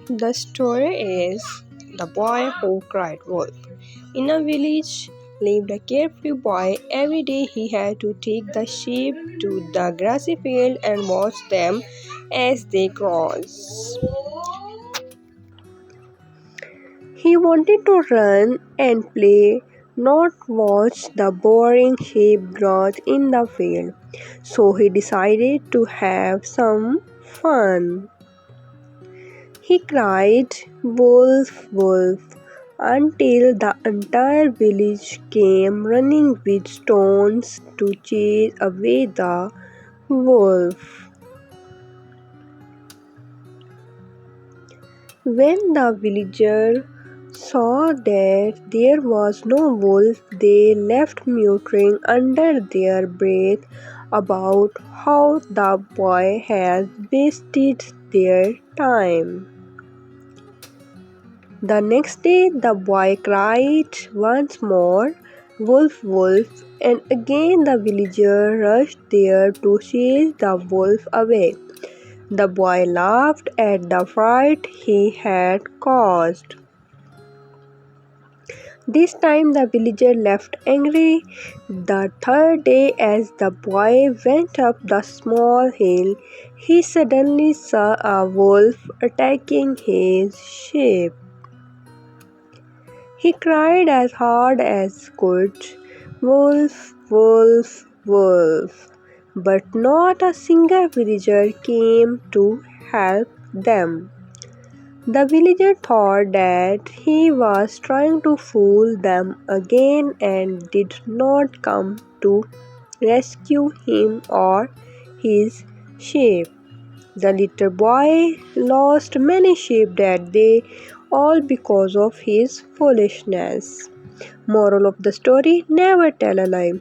The story is The Boy Who Cried Wolf. In a village lived a carefree boy. Every day he had to take the sheep to the grassy field and watch them as they crossed. He wanted to run and play, not watch the boring sheep graze in the field. So he decided to have some fun. He cried, "Wolf, wolf," until the entire village came running with stones to chase away the wolf. When the villagers saw that there was no wolf, they left muttering under their breath about how the boy had wasted their time. The next day the boy cried once more, "Wolf, wolf," and again the villagers rushed there to chase the wolf away. The boy laughed at the fright he had caused. This time the villager left angry. The third day, as the boy went up the small hill, he suddenly saw a wolf attacking his sheep. He cried as hard as could, "Wolf, wolf, wolf," but not a single villager came to help them. The villager thought that he was trying to fool them again and did not come to rescue him or his sheep. The little boy lost many sheep that day, all because of his foolishness. Moral of the story: never tell a lie.